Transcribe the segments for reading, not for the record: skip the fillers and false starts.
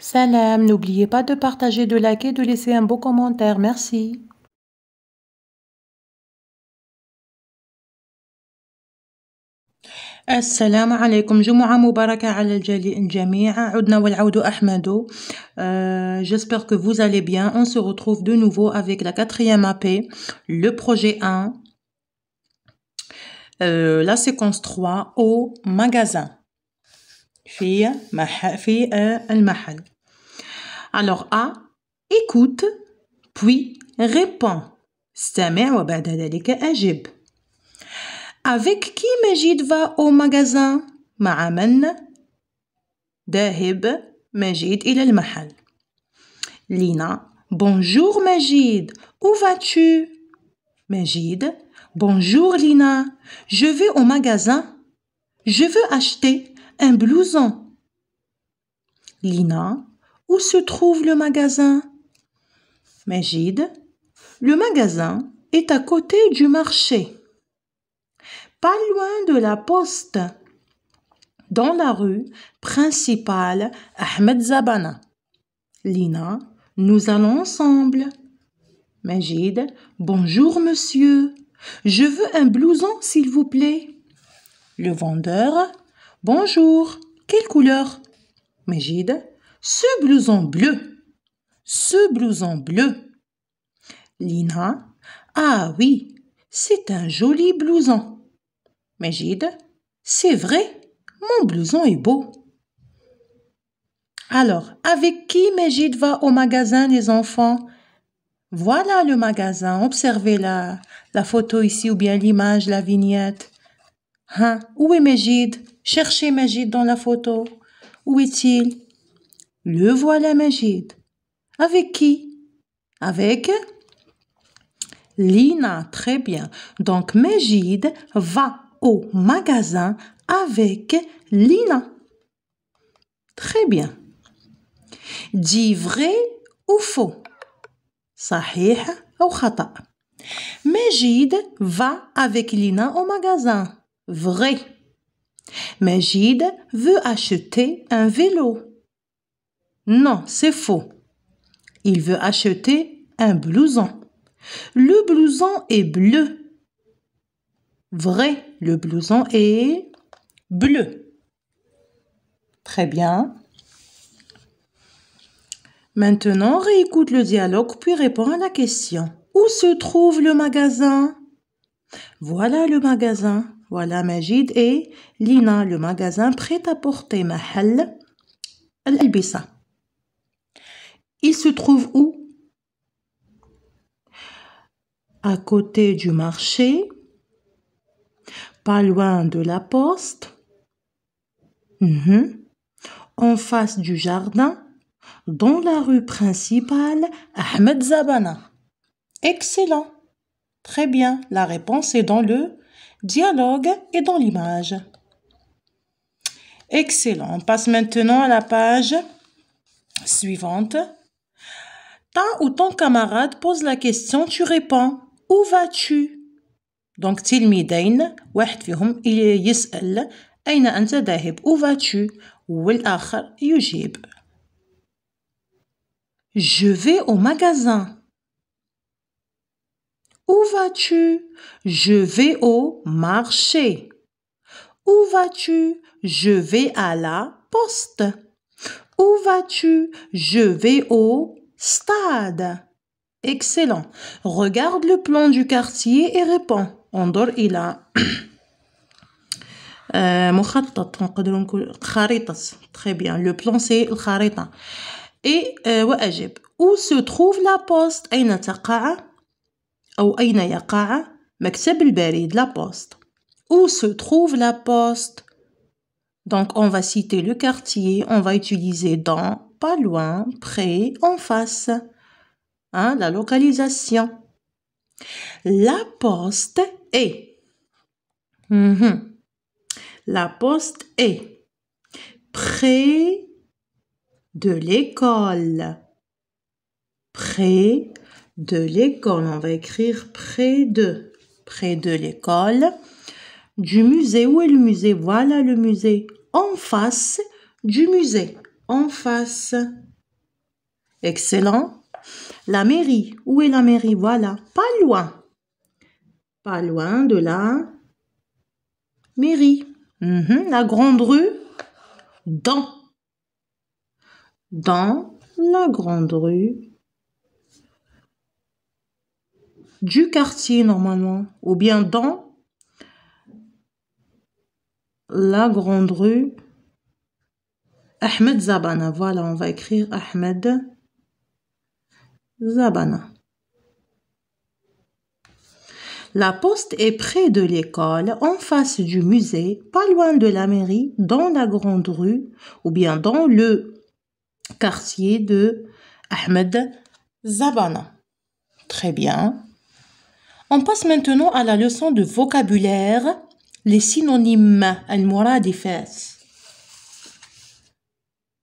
Salam, n'oubliez pas de partager, de liker, de laisser un beau commentaire. Merci. السلام عليكم، جمعة مباركة على الجميع. عدنا والعود أحمد. J'espère que vous allez bien. On se retrouve de nouveau avec la 4e AP, le projet 1, la séquence 3 au magasin. في المحل. Alors A, écoute, puis réponds. استمع وبعد ذلك أجب. Avec qui Majid va au magasin؟ مع من؟ ذاهب مجيد إلى المحل. Lina, bonjour Majid, où vas-tu? Majid, bonjour Lina, je vais au magasin. Je veux acheter un blouson. Lina, où se trouve le magasin? Majid, le magasin est à côté du marché. Pas loin de la poste, dans la rue principale Ahmed Zabana. Lina, nous allons ensemble. Majid, bonjour monsieur, je veux un blouson s'il vous plaît. Le vendeur, bonjour, quelle couleur? Majid, ce blouson bleu. Ce blouson bleu. Lina, ah oui, c'est un joli blouson. Majid, c'est vrai, mon blouson est beau. Alors, avec qui Majid va au magasin, les enfants? Voilà le magasin. Observez la photo ici ou bien l'image, la vignette. Hein? Où est Majid? Cherchez Majid dans la photo. Où est-il? Le voilà Majid. Avec qui? Avec Lina. Très bien. Donc, Majid va au magasin avec Lina. Très bien. Dis vrai ou faux? صحيح أو خطأ. Majid va avec Lina au magasin. Vrai. Majid veut acheter un vélo. Non, c'est faux. Il veut acheter un blouson. Le blouson est bleu. Vrai, le blouson est bleu. Très bien. Maintenant, réécoute le dialogue puis réponds à la question. Où se trouve le magasin? Voilà le magasin. Voilà Majid et Lina, le magasin prêt-à-porter. محل الألبسة. Il se trouve où? À côté du marché, pas loin de la poste, en face du jardin, dans la rue principale Ahmed Zabana. Excellent. Très bien. La réponse est dans le dialogue et dans l'image. Excellent. On passe maintenant à la page suivante. Ta ou ton camarade pose la question, tu réponds. Où vas-tu? Donc, تلميذين واحد فيهم يسأل أين أنت ذاهب؟ Où vas-tu? والآخر يجيب. Je vais au magasin. Où vas-tu? Je vais au marché. Où vas-tu? Je vais à la poste. Où vas-tu? Je vais au stade. Excellent. Regarde le plan du quartier et réponds. انظر إلى مخطط نقدروا نقول خريطة. Très bien. Le plan c'est الخريطة. Et وأجب. Où se trouve la poste? أين تقع أو أين يقع مكتب البريد la poste. Où se trouve la poste? Donc on va citer le quartier, on va utiliser dans, pas loin, près, en face. Hein, la localisation. La poste est. La poste est près de l'école. Près de l'école. On va écrire près de. Près de l'école. Du musée. Où est le musée? Voilà le musée. En face du musée. en face. Excellent. La mairie. Où est la mairie? Voilà. Pas loin. Pas loin de la mairie. La grande rue. Dans la grande rue du quartier normalement. Ou bien dans la grande rue Ahmed Zabana. Voilà, on va écrire Ahmed Zabana. La poste est près de l'école, en face du musée, pas loin de la mairie, dans la grande rue, ou bien dans le quartier de Ahmed Zabana. Très bien. On passe maintenant à la leçon de vocabulaire, les synonymes al-muradifat.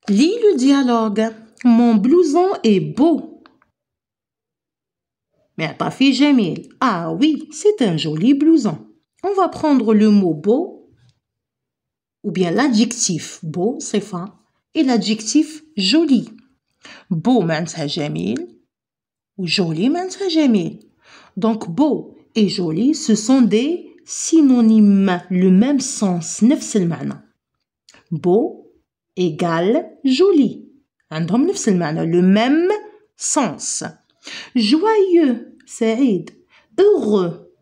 Lis le dialogue. Mon blouson est beau. Mais ta fille Jamil. Ah oui, c'est un joli blouson. On va prendre le mot beau, ou bien l'adjectif beau, c'est fin, et l'adjectif joli. Beau, معناتها جميل, ou joli, معناتها جميل. Donc, beau et joli, ce sont des synonymes, le même sens, نفس المعنى. Beau égale joli. عندهم نفس المعنى, le même sens. Joyeux, سعيد. Heureux,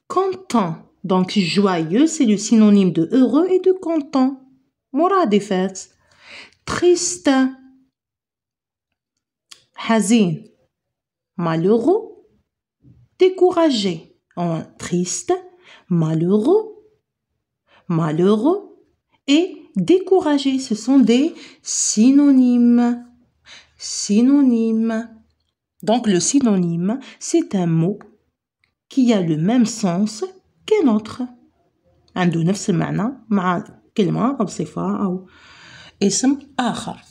content. Donc, joyeux, c'est le synonyme de heureux et de content. مرادفات. Triste, حزين. Malheureux, découragé. Triste, malheureux et découragé. Ce sont des synonymes. Synonymes. Donc, le synonyme, c'est un mot qui a le même sens qu'un autre. عنده نفس المعنى مع كلمة أو صفة أو اسم آخر.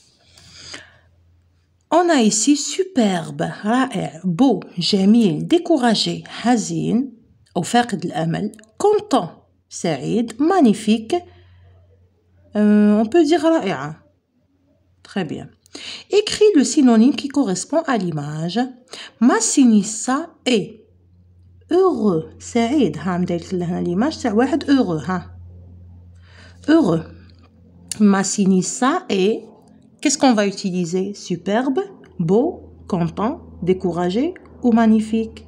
On a ici superbe, رائع, beau, جميل, découragé, حزين أو فاقد الأمل, content, سعيد, magnifique, on peut dire رائعة. Très bien. Écris le synonyme qui correspond à l'image. Massinissa est heureux. سعيد. ها مدايرت لهنا l'image تاع واحد heureux. ها. Heureux. Massinissa est. Qu'est-ce qu'on va utiliser? Superbe, beau, content, découragé ou magnifique.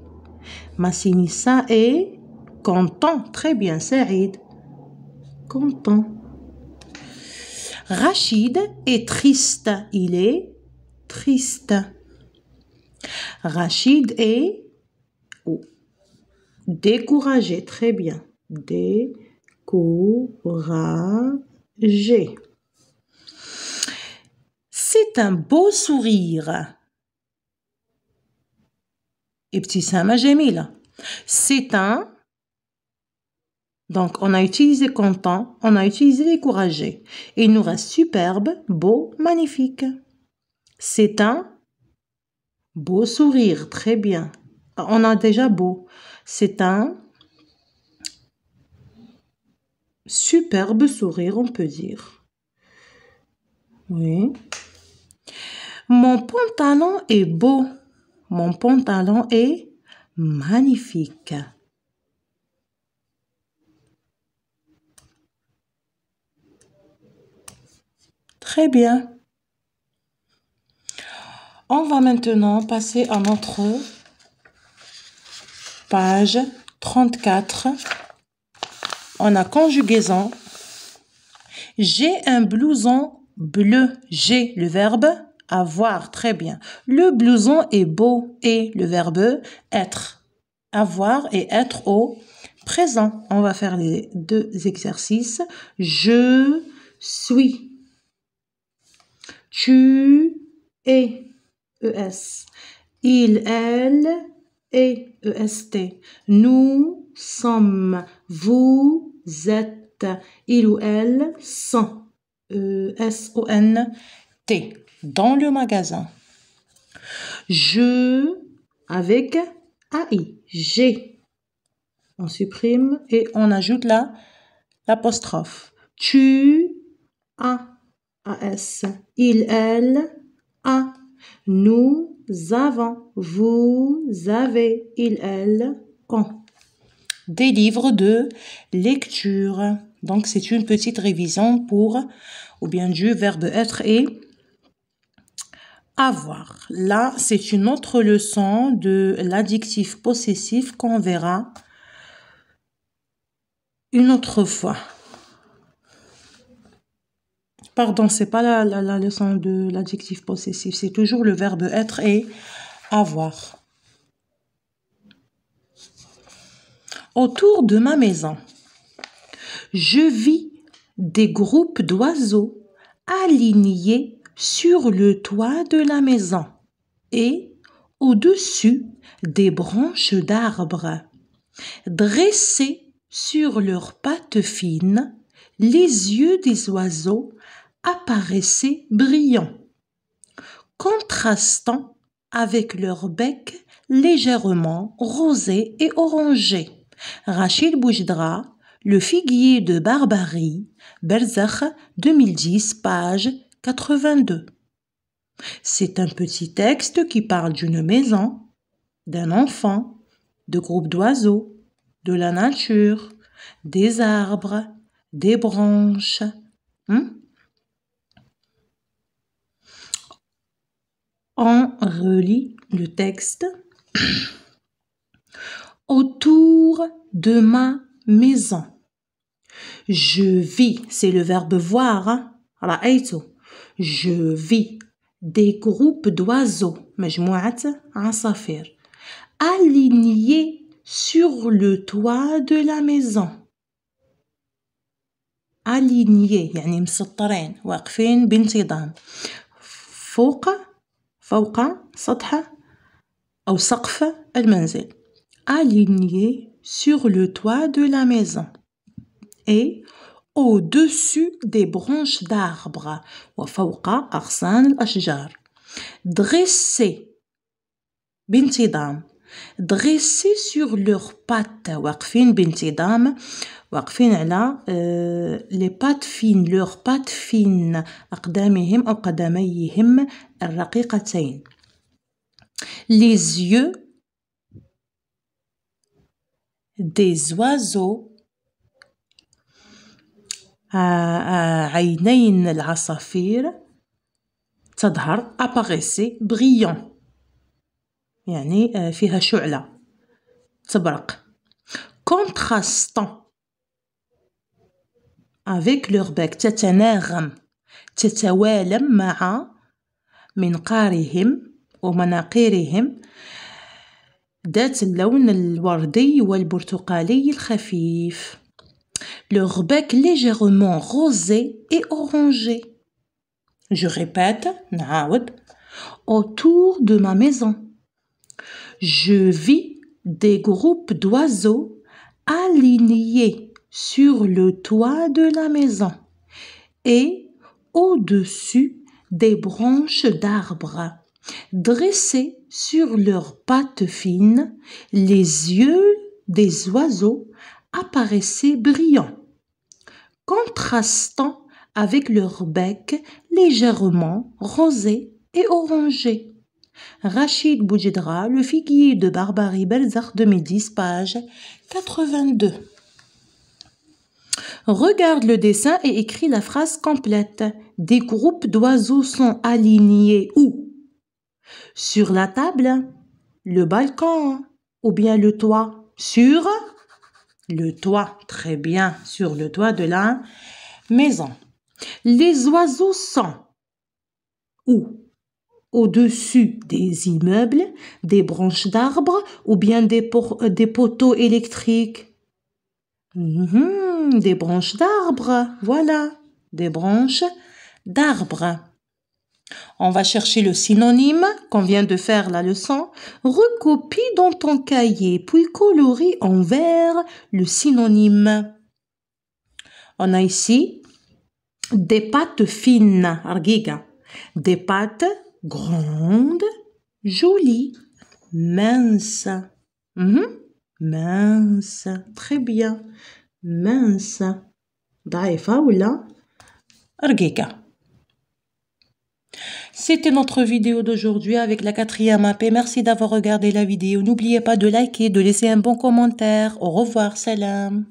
Massinissa est content. Très bien. سعيد. Content. Rachid est triste. Il est triste. Rachid est découragé. Très bien. Découragé. C'est un beau sourire. ابتسامة جميلة. C'est un. Donc, on a utilisé content, on a utilisé découragé. Et il nous reste superbe, beau, magnifique. C'est un beau sourire, très bien. On a déjà beau. C'est un superbe sourire, on peut dire. Oui. Mon pantalon est beau. Mon pantalon est magnifique. Très bien. On va maintenant passer à notre page 34. On a conjugaison. J'ai un blouson bleu. J'ai le verbe avoir. Très bien. Le blouson est beau et le verbe être. Avoir et être au présent. On va faire les deux exercices. Je suis. Tu es. ES. Il, elle et EST. Nous sommes. Vous êtes. Il ou elle sont. ESONT. Dans le magasin. Je avec AI. J'ai. On supprime et on ajoute l'apostrophe. Tu as AS. Il, elle, a. Nous avons, vous avez, il, elle, on. Des livres de lecture. Donc, c'est une petite révision pour, ou bien du verbe être et avoir. Là, c'est une autre leçon de l'adjectif possessif qu'on verra une autre fois. Pardon, c'est pas la leçon de l'adjectif possessif, c'est toujours le verbe être et avoir. Autour de ma maison, je vis des groupes d'oiseaux alignés sur le toit de la maison et au-dessus des branches d'arbres. Dressés sur leurs pattes fines, les yeux des oiseaux apparaissaient brillants, contrastant avec leur bec légèrement rosé et orangé. Rachid Boujdra, Le figuier de Barbarie, Berzakh 2010, page 82. C'est un petit texte qui parle d'une maison, d'un enfant, de groupes d'oiseaux, de la nature, des arbres, des branches. On relit le texte. Autour de ma maison, je vis, c'est le verbe voir, رأيت. Je vis des groupes d'oiseaux, مجموعة عصافير, alignés sur le toit de la maison. alignés يعني مسطرين واقفين بانتظام فوق سطح أو سقف المنزل. alignés sur le toit de la maison et au-dessus des branches d'arbres وفوق أغصان الأشجار. dressés بانتظام, dressés sur leurs pattes, واقفين بانتظام, واقفين على les pattes fines, leurs pattes fines, أقدامهم أو قدميهم الرقيقتين. les yeux des oiseaux, عينين العصافير تظهر apparaissait brillant, يعني فيها شعلة تبرق. contrastant avec leur bec, تتناغم تتوالم مع منقارهم ومناقيرهم ذات اللون الوردي والبرتقالي الخفيف. leur bec légèrement rosé et orangé. Je répète, نعاود. autour de ma maison, je vis des groupes d'oiseaux alignés sur le toit de la maison et au-dessus des branches d'arbres. Dressés sur leurs pattes fines, les yeux des oiseaux apparaissaient brillants, contrastant avec leur bec légèrement rosé et orangé. Rachid Boujdra, Le figuier de Barbarie, Berzakh 2010, page 82. Regarde le dessin et écris la phrase complète. Des groupes d'oiseaux sont alignés où? Sur la table, le balcon ou bien le toit? Sur le toit, très bien, sur le toit de la maison. Les oiseaux sont où? Au-dessus des immeubles, des branches d'arbres ou bien des poteaux électriques? Des branches d'arbres, voilà, des branches d'arbres. On va chercher le synonyme qu'on vient de faire la leçon. Recopie dans ton cahier, puis colorie en vert le synonyme. On a ici des pattes fines, رقيقة. Des pattes grandes, jolies, minces. Mince, très bien. mince. ضعيفة ولا رقيقة. C'était notre vidéo d'aujourd'hui avec la 4e AP. Merci d'avoir regardé la vidéo. N'oubliez pas de liker, de laisser un bon commentaire. Au revoir, salam.